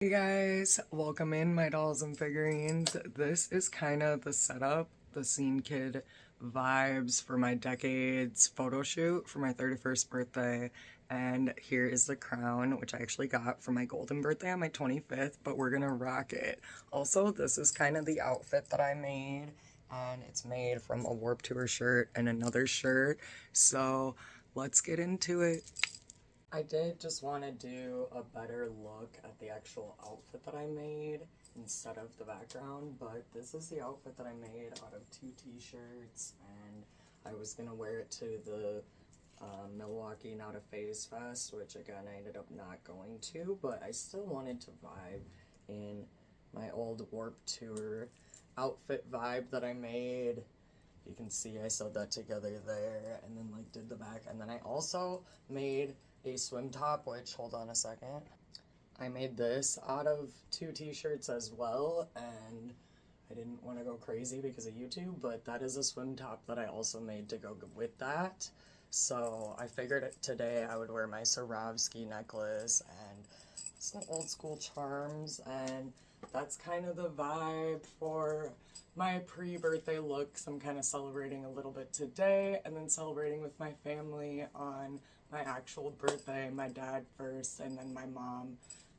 Hey guys, welcome in my dolls and figurines. This is kind of the setup, the scene kid vibes for my decades photo shoot for my 31st birthday. And here is the crown, which I actually got for my golden birthday on my 25th, but we're gonna rock it. Also, this is kind of the outfit that I made, and it's made from a Warped Tour shirt and another shirt. So let's get into it. I did just want to do a better look at the actual outfit that I made instead of the background, but this is the outfit that I made out of 2 t-shirts, and I was going to wear it to the Milwaukee Not a Phase Fest, which again I ended up not going to, but I still wanted to vibe in my old Warped Tour outfit vibe that I made. You can see I sewed that together there, and then like did the back, and then I also made a swim top, which, hold on a second, I made this out of 2 t-shirts as well, and I didn't want to go crazy because of YouTube, but that is a swim top that I also made to go with that. So I figured today I would wear my Swarovski necklace and some old school charms, and that's kind of the vibe for my pre-birthday looks. I'm kind of celebrating a little bit today and then celebrating with my family on my actual birthday, my dad first and then my mom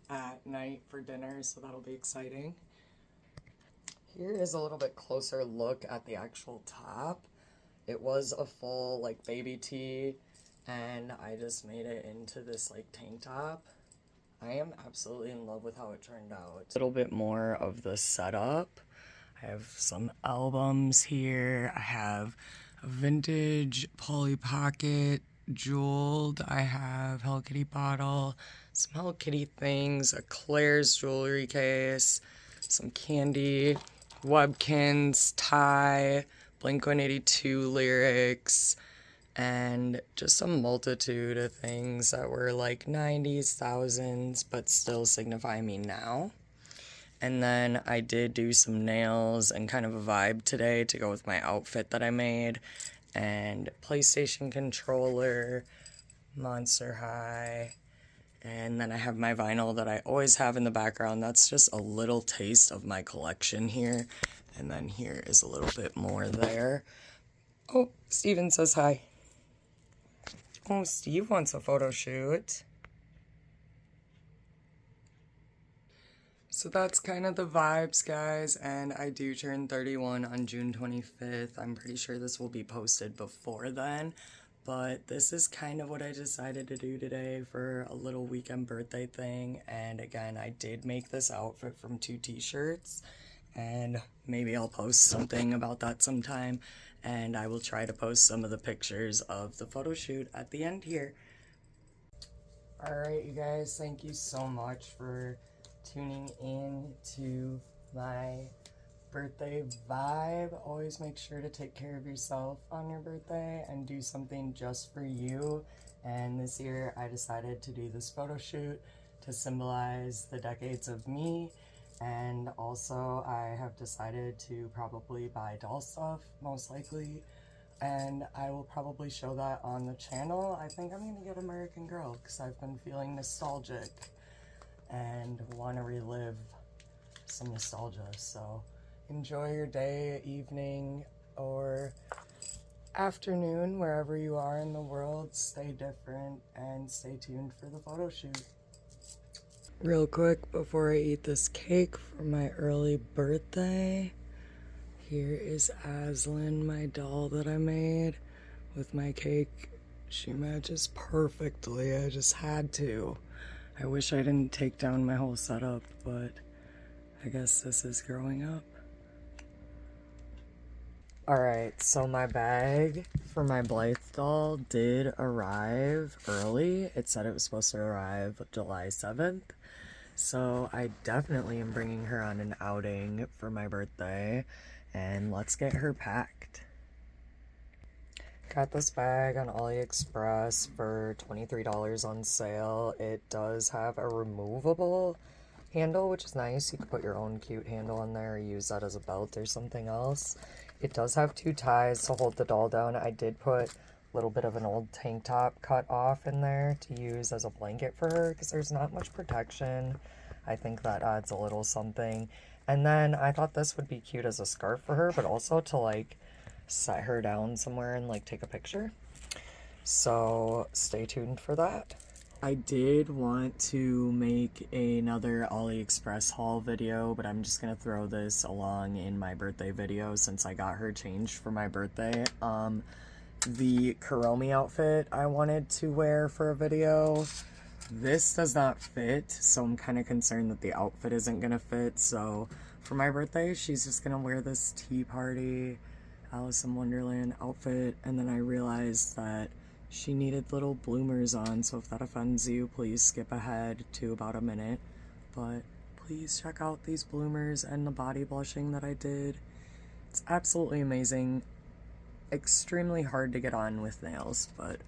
at night for dinner, so that'll be exciting. Here is a little bit closer look at the actual top. It was a full like baby tee, and I just made it into this like tank top. I am absolutely in love with how it turned out. A little bit more of the setup. I have some albums here. I have a vintage Polly Pocket jeweled. I have Hello Kitty bottle, some Hello Kitty things, a Claire's jewelry case, some candy, Webkins, tie, Blink-182 lyrics, and just a multitude of things that were like 90s, thousands, but still signify me now. And then I did do some nails and kind of a vibe today to go with my outfit that I made. And PlayStation controller, Monster High. And then I have my vinyl that I always have in the background. That's just a little taste of my collection here. And then here is a little bit more there. Oh, Steven says hi. Oh, Steve wants a photo shoot. So that's kind of the vibes, guys, and I do turn 31 on June 25th. I'm pretty sure this will be posted before then, but this is kind of what I decided to do today for a little weekend birthday thing. And again, I did make this outfit from 2 t-shirts, and maybe I'll post something about that sometime, and I will try to post some of the pictures of the photo shoot at the end here. Alright, you guys, thank you so much for tuning in to my birthday vibe. Always make sure to take care of yourself on your birthday and do something just for you. And this year I decided to do this photo shoot to symbolize the decades of me. And also I have decided to probably buy doll stuff, most likely. And I will probably show that on the channel. I think I'm gonna get American Girl because I've been feeling nostalgic and want to relive some nostalgia. So enjoy your day, evening, or afternoon, wherever you are in the world. Stay different and stay tuned for the photo shoot. Real quick before I eat this cake for my early birthday, here is Aslan, my doll that I made with my cake. She matches perfectly. I just had to. I wish I didn't take down my whole setup, but I guess this is growing up. Alright, so my bag for my Blythe doll did arrive early. It said it was supposed to arrive July 7th. So I definitely am bringing her on an outing for my birthday, and let's get her packed. Got this bag on AliExpress for $23 on sale. It does have a removable handle, which is nice. You can put your own cute handle in there or use that as a belt or something else. It does have 2 ties to hold the doll down. I did put a little bit of an old tank top cut off in there to use as a blanket for her because there's not much protection. I think that adds a little something. And then I thought this would be cute as a scarf for her, but also to like set her down somewhere and like take a picture. So stay tuned for that. I did want to make another AliExpress haul video, but I'm just gonna throw this along in my birthday video since I got her changed for my birthday. The Kuromi outfit I wanted to wear for a video, this does not fit, so I'm kind of concerned that the outfit isn't gonna fit. So for my birthday, she's just gonna wear this tea party Alice in Wonderland outfit, and then I realized that she needed little bloomers on, so if that offends you, please skip ahead to about a minute. But please check out these bloomers and the body blushing that I did. It's absolutely amazing. Extremely hard to get on with nails, but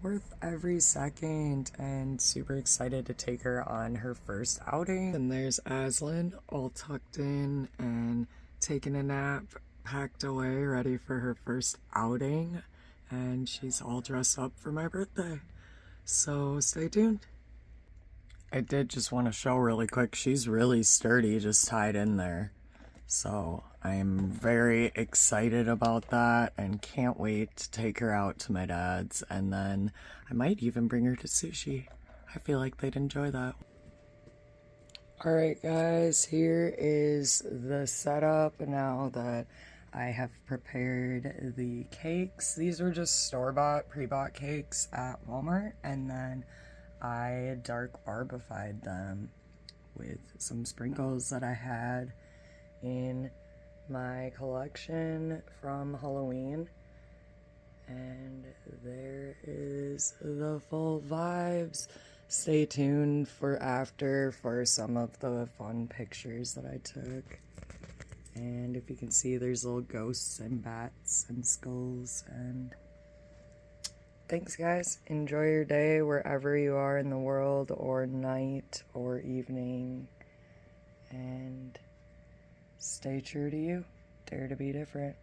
worth every second, and super excited to take her on her first outing. And there's Aslan, all tucked in and taking a nap, packed away, ready for her first outing. And she's all dressed up for my birthday. So stay tuned. I did just want to show really quick, she's really sturdy just tied in there. So I'm very excited about that and can't wait to take her out to my dad's, and then I might even bring her to sushi. I feel like they'd enjoy that. Alright guys, here is the setup now that I have prepared the cakes. These were just store-bought, pre-bought cakes at Walmart, and then I dark barbified them with some sprinkles that I had in my collection from Halloween. And there is the full vibes. Stay tuned for after for some of the fun pictures that I took. And if you can see, there's little ghosts and bats and skulls. And thanks guys. Enjoy your day wherever you are in the world, or night or evening. And stay true to you. Dare to be different.